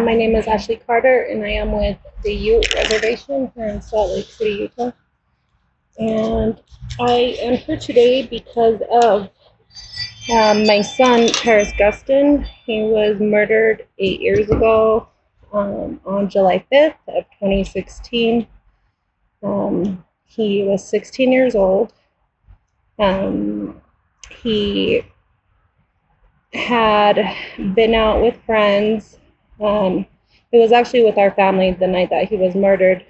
My name is Ashely Carter, and I am with the Ute Reservation here in Salt Lake City, Utah. And I am here today because of my son, Paris Gustin. He was murdered 8 years ago on July 5th of 2016. He was 16 years old. He had been out with friends. It was actually with our family the night that he was murdered.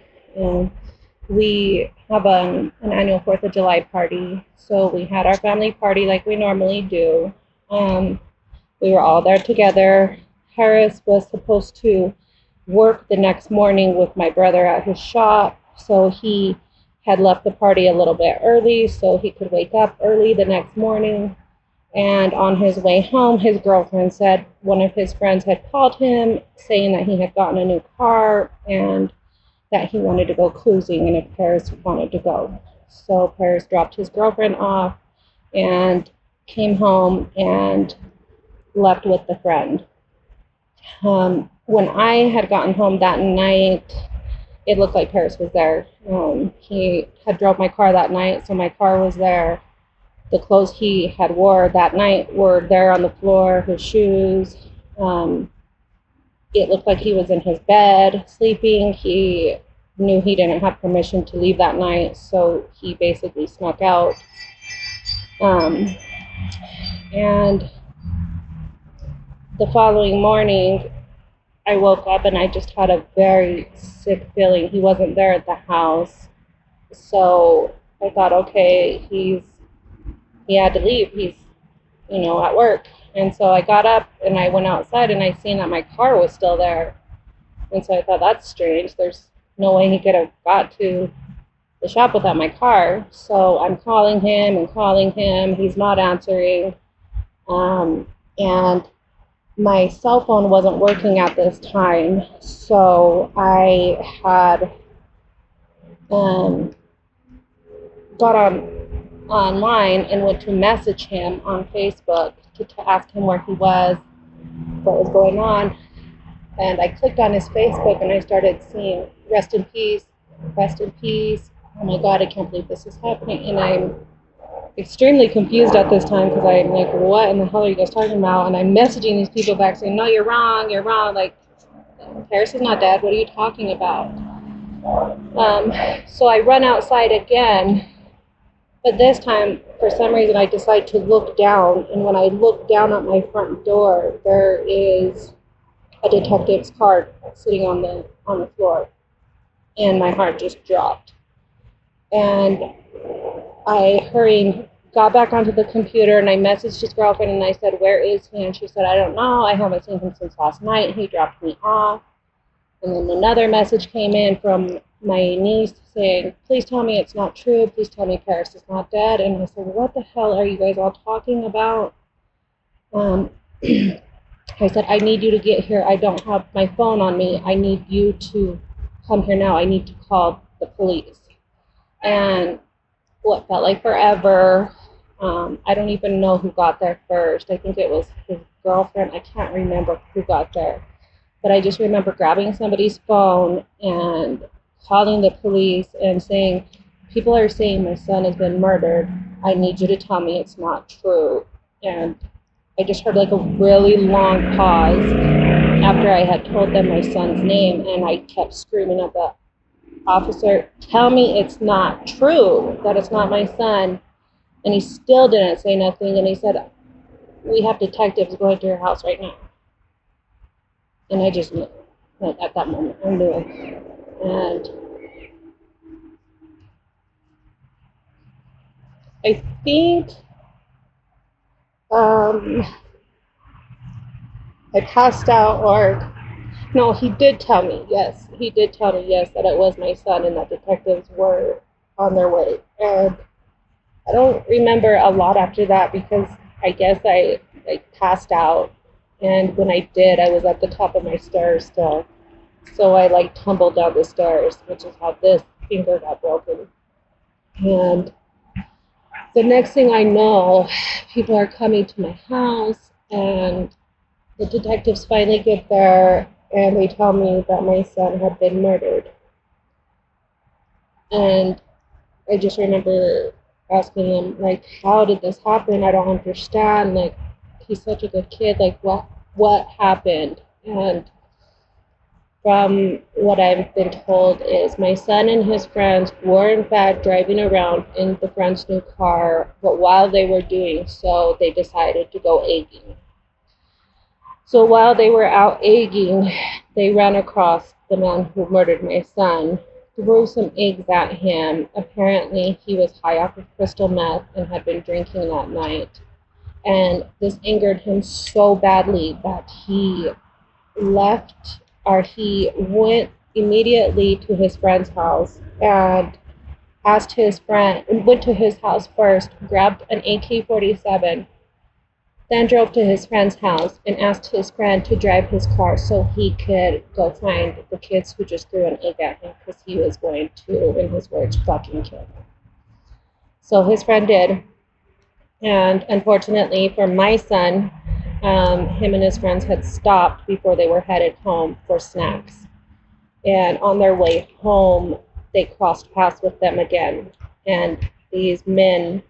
We have an annual 4th of July party, so we had our family party like we normally do. We were all there together. Paris was supposed to work the next morning with my brother at his shop, so he had left the party a little bit early so he could wake up early the next morning. And on his way home, his girlfriend said one of his friends had called him saying that he had gotten a new car and that he wanted to go cruising and if Paris wanted to go. So Paris dropped his girlfriend off and came home and left with the friend. When I had gotten home that night, it looked like Paris was there. He had drove my car that night, so my car was there. The clothes he had wore that night were there on the floor, his shoes. It looked like he was in his bed sleeping. He knew he didn't have permission to leave that night, so he basically snuck out. And the following morning, I woke up and I just had a very sick feeling. He wasn't there at the house, so I thought, okay, he had to leave. He's, at work. And so I got up and I went outside and I seen that my car was still there. And so I thought, that's strange. There's no way he could have got to the shop without my car. So I'm calling him. He's not answering. And my cell phone wasn't working at this time. So I had got online and went to message him on Facebook to ask him where he was, what was going on. And I clicked on his Facebook and I started seeing rest in peace, rest in peace. Oh my God, I can't believe this is happening. And I'm extremely confused at this time because I'm like, what in the hell are you guys talking about? And I'm messaging these people back saying, no, you're wrong. Like, Paris is not dead. What are you talking about? So I run outside again. But this time, for some reason, I decide to look down, and when I look down at my front door, there is a detective's card sitting on the floor, and my heart just dropped. And I got back onto the computer, and I messaged his girlfriend, and I said, "Where is he?" And she said, "I don't know. I haven't seen him since last night. He dropped me off." And then another message came in from my niece saying, "Please tell me it's not true. Please tell me Paris is not dead." And I said, "What the hell are you guys all talking about?" I said, "I need you to get here. I don't have my phone on me. I need you to come here now. I need to call the police." And what felt like forever, I don't even know who got there first. I think it was his girlfriend. I can't remember who got there. But I just remember grabbing somebody's phone and calling the police and saying, "People are saying my son has been murdered. I need you to tell me it's not true." And I just heard like a really long pause after I had told them my son's name, and I kept screaming at the officer, "Tell me it's not true, that it's not my son." And he still didn't say nothing, and he said, "We have detectives going to your house right now." And I just knew, like, at that moment, I knew it. And I think I passed out, or no, he did tell me, yes, that it was my son and that detectives were on their way. And I don't remember a lot after that because I guess I passed out. And when I did, I was at the top of my stairs still. So I tumbled down the stairs, which is how this finger got broken. And the next thing I know, people are coming to my house, and the detectives finally get there, and they tell me that my son had been murdered. And I just remember asking him, like, how did this happen? I don't understand. Like, he's such a good kid. Like, what happened? And from what I've been told is my son and his friends were in fact driving around in the friend's new car, but while they were doing so, they decided to go egging. So while they were out egging, they ran across the man who murdered my son, threw some eggs at him. Apparently, he was high off of crystal meth and had been drinking that night. And this angered him so badly that he went immediately to his friend's house and went to his house first, grabbed an AK-47, then drove to his friend's house and asked his friend to drive his car so he could go find the kids who just threw an egg at him, because he was going to, in his words, fucking kill them. So his friend did. And unfortunately for my son, him and his friends had stopped before they were headed home for snacks. And on their way home, they crossed paths with them again. And these men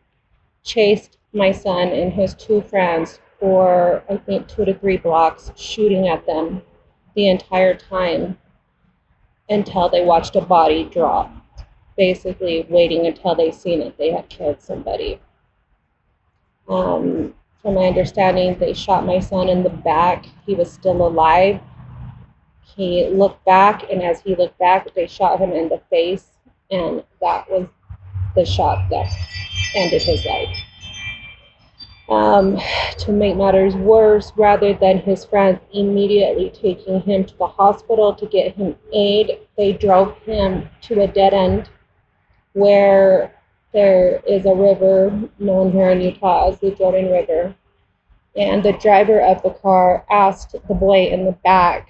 chased my son and his two friends for, I think, 2 to 3 blocks, shooting at them the entire time until they watched a body drop, basically waiting until they seen that they had killed somebody. From my understanding, they shot my son in the back. He was still alive. He looked back, and as he looked back, they shot him in the face, and that was the shot that ended his life. To make matters worse, rather than his friends immediately taking him to the hospital to get him aid, they drove him to a dead end where there is a river known here in Utah as the Jordan River. And the driver of the car asked the boy in the back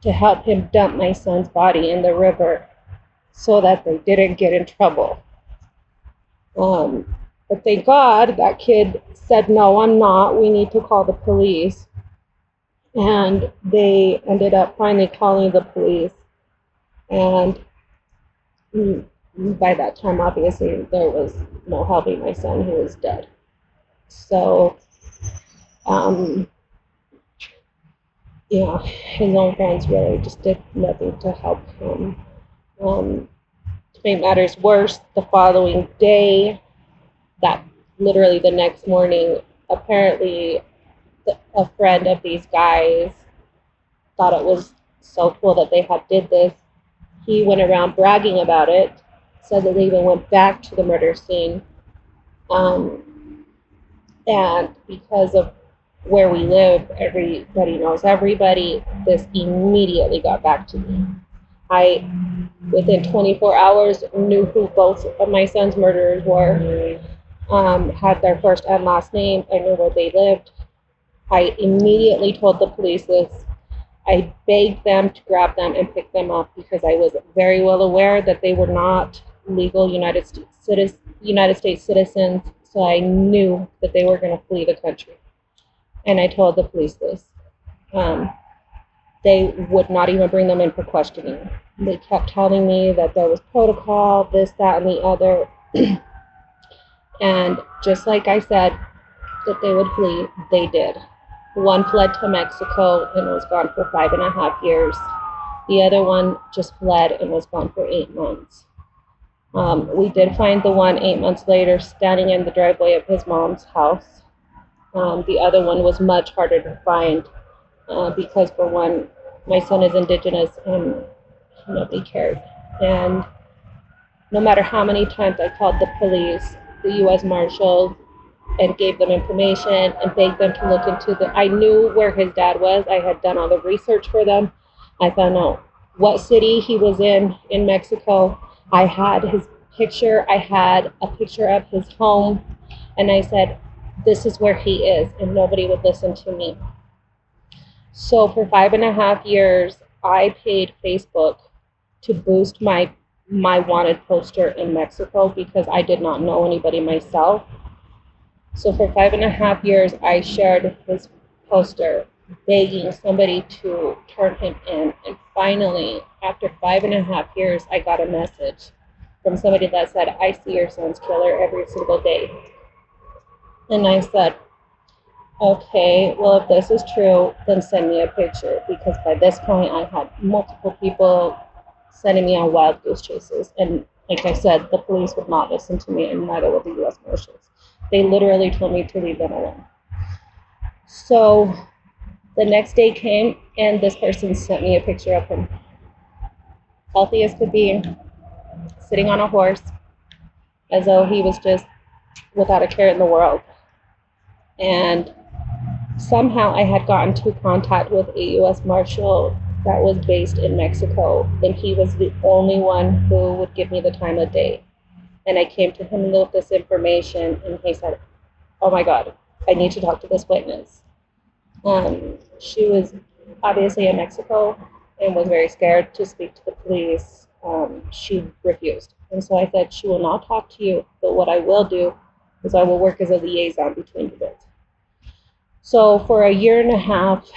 to help him dump my son's body in the river so that they didn't get in trouble. But thank God that kid said, no, I'm not. We need to call the police. And they ended up finally calling the police. And by that time, obviously, there was no helping my son. He was dead. So, yeah, his own friends really just did nothing to help him. To make matters worse, the following day, literally the next morning, apparently a friend of these guys thought it was so cool that they had did this. He went around bragging about it, said that they even went back to the murder scene. And because of where we live, everybody knows everybody. This immediately got back to me. I, within 24 hours, knew who both of my son's murderers were. Had their first and last name. I knew where they lived. I immediately told the police this. I begged them to grab them and pick them up because I was very well aware that they were not legal United States citizens, so I knew that they were going to flee the country. And I told the police this. They would not even bring them in for questioning. They kept telling me that there was protocol, this, that, and the other. And just like I said that they would flee, they did. One fled to Mexico and was gone for 5.5 years. The other one just fled and was gone for 8 months. We did find the one 8 months later standing in the driveway of his mom's house. The other one was much harder to find because, for one, my son is Indigenous and nobody cared. And no matter how many times I called the police, the U.S. Marshals, and gave them information and begged them to look into I knew where his dad was. I had done all the research for them. I found out what city he was in Mexico. I had his picture. I had a picture of his home. And I said, this is where he is. And nobody would listen to me. So for 5.5 years, I paid Facebook to boost my wanted poster in Mexico because I did not know anybody myself. So for 5.5 years, I shared his poster begging somebody to turn him in. And finally, after 5.5 years, I got a message from somebody that said, I see your son's killer every single day. And I said, okay, well, if this is true, then send me a picture. Because by this point, I had multiple people sending me on wild goose chases. And like I said, the police would not listen to me, and neither would the U.S. Marshals. They literally told me to leave them alone. So the next day came, and this person sent me a picture of him, healthy as could be, sitting on a horse, as though he was just without a care in the world. And somehow I had gotten to contact with a U.S. Marshal that was based in Mexico, and he was the only one who would give me the time of day. And I came to him with this information, and he said, oh my God, I need to talk to this witness. She was obviously in Mexico and was very scared to speak to the police. She refused. And so I said, she will not talk to you, but what I will do is I will work as a liaison between you both. So for a year and a half,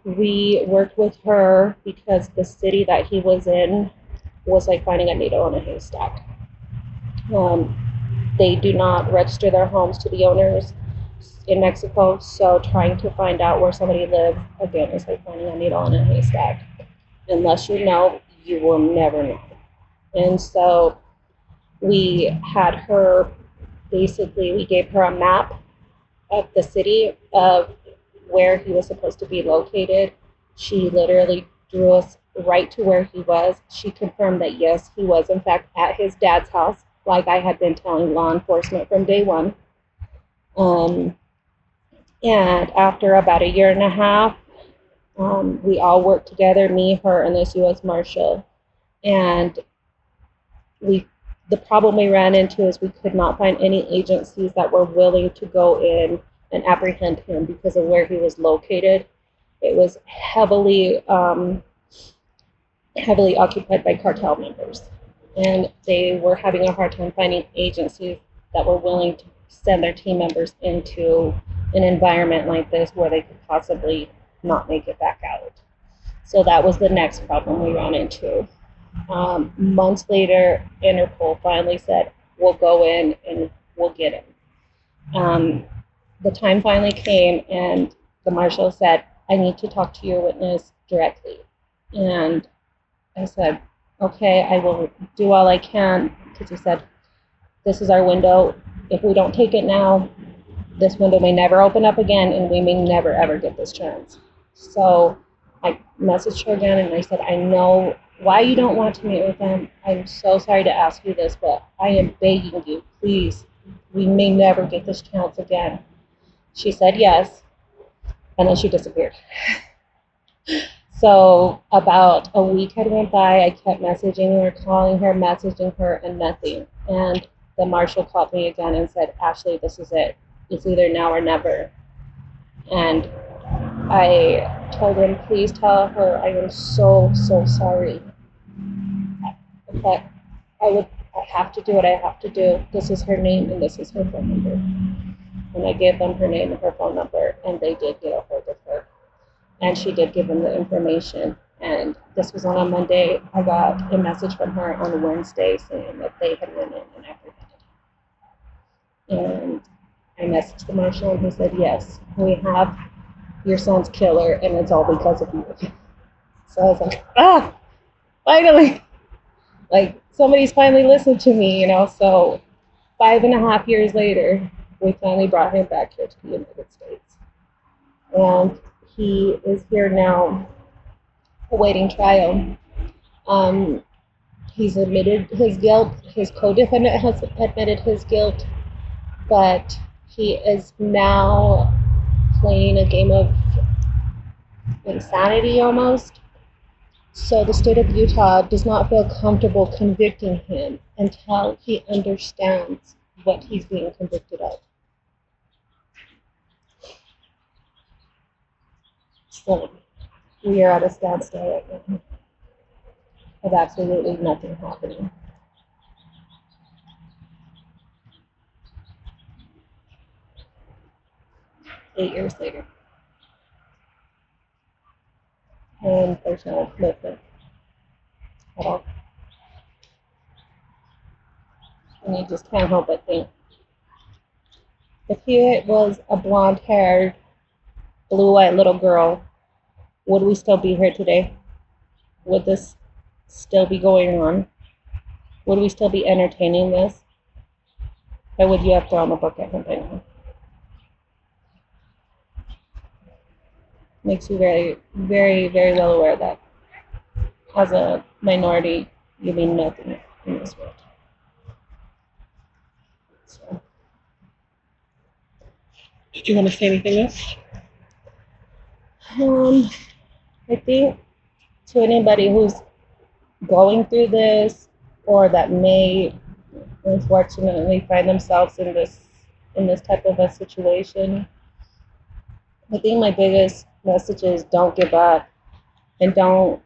we worked with her because the city that he was in was like finding a needle in a haystack. They do not register their homes to the owners in Mexico, so trying to find out where somebody lives, again, is like finding a needle in a haystack. Unless you know, you will never know. And so we had her, basically, we gave her a map of the city of where he was supposed to be located. She literally drew us right to where he was. She confirmed that yes, he was in fact at his dad's house, like I had been telling law enforcement from day one. And after about a year and a half, we all worked together, me, her, and this U.S. Marshal. And the problem we ran into is we could not find any agencies that were willing to go in and apprehend him because of where he was located. It was heavily occupied by cartel members, and they were having a hard time finding agencies that were willing to send their team members into an environment like this where they could possibly not make it back out. So that was the next problem we ran into. Months later, Interpol finally said, we'll go in and we'll get him. The time finally came, and the marshal said, I need to talk to your witness directly. And I said, okay, I will do all I can, because he said, this is our window. If we don't take it now, this window may never open up again, and we may never, ever get this chance. So I messaged her again, and I said, I know why you don't want to meet with them. I'm so sorry to ask you this, but I am begging you, please. We may never get this chance again. She said yes, and then she disappeared. So about a week had went by. I kept messaging her, calling her, messaging her, and nothing. And the marshal called me again and said, Ashely, this is it. It's either now or never. And I told him, please tell her I am so, so sorry. But I have to do what I have to do. This is her name and this is her phone number. And I gave them her name and her phone number, and they did get a hold of her. And she did give them the information. And this was on a Monday. I got a message from her on a Wednesday saying that they had went in and apprehended him. And I messaged the marshal, and he said, yes, we have your son's killer, and it's all because of you. So I was like, finally. Like, somebody's finally listened to me, So 5.5 years later, we finally brought him back here to the United States. And he is here now awaiting trial. He's admitted his guilt. His co-defendant has admitted his guilt, but he is now playing a game of insanity almost. So the state of Utah does not feel comfortable convicting him until he understands what he's being convicted of. So we are at a standstill right now of absolutely nothing happening. Eight years later. and there's no movement at all. And you just can't help but think, if he was a blonde-haired, blue-eyed little girl, would we still be here today? Would this still be going on? Would we still be entertaining this? Or would you have thrown the book at him by now? Makes you very, very, very well aware that as a minority, you mean nothing in this world. So, do you want to say anything else? I think to anybody who's going through this or that may unfortunately find themselves in this type of a situation, I think my biggest message is don't give up, and don't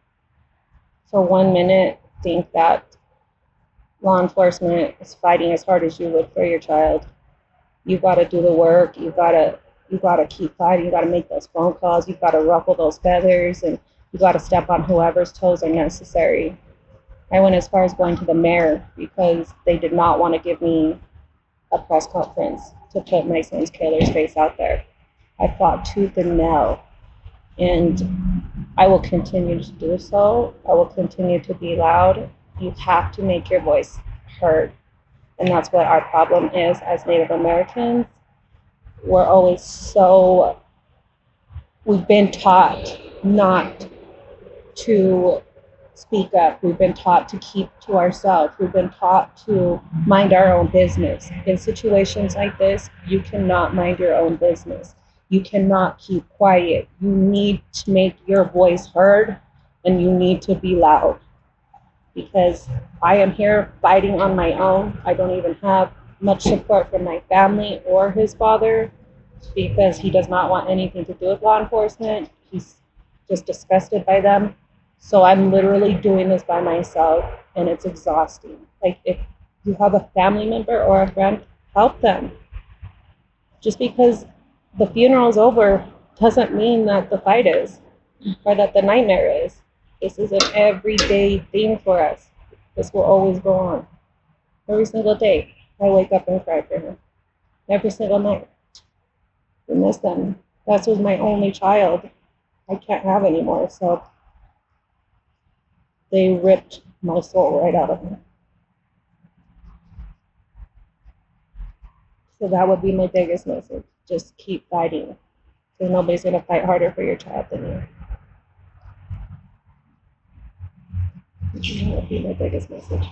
for 1 minute think that law enforcement is fighting as hard as you would for your child. You've got to do the work. You gotta keep fighting. You gotta make those phone calls. You've got to ruffle those feathers, and you got to step on whoever's toes are necessary. I went as far as going to the mayor because they did not want to give me a press conference to put my son's killer's face out there. I fought tooth and nail, and I will continue to do so. I will continue to be loud. You have to make your voice heard. And that's what our problem is as Native Americans. We're always we've been taught not to speak up. We've been taught to keep to ourselves. We've been taught to mind our own business. In situations like this, you cannot mind your own business. You cannot keep quiet. You need to make your voice heard, and you need to be loud. Because I am here fighting on my own. I don't even have much support from my family or his father, because he does not want anything to do with law enforcement. He's just disgusted by them. So I'm literally doing this by myself, and it's exhausting. Like, if you have a family member or a friend, help them. Just because the funeral's over doesn't mean that the fight is, or that the nightmare is. This is an everyday thing for us. This will always go on. Every single day, I wake up and cry for him. Every single night. I miss them. That was my only child. I can't have anymore, so they ripped my soul right out of me. So that would be my biggest message. Just keep fighting, because nobody's going to fight harder for your child than you. That would be my biggest message.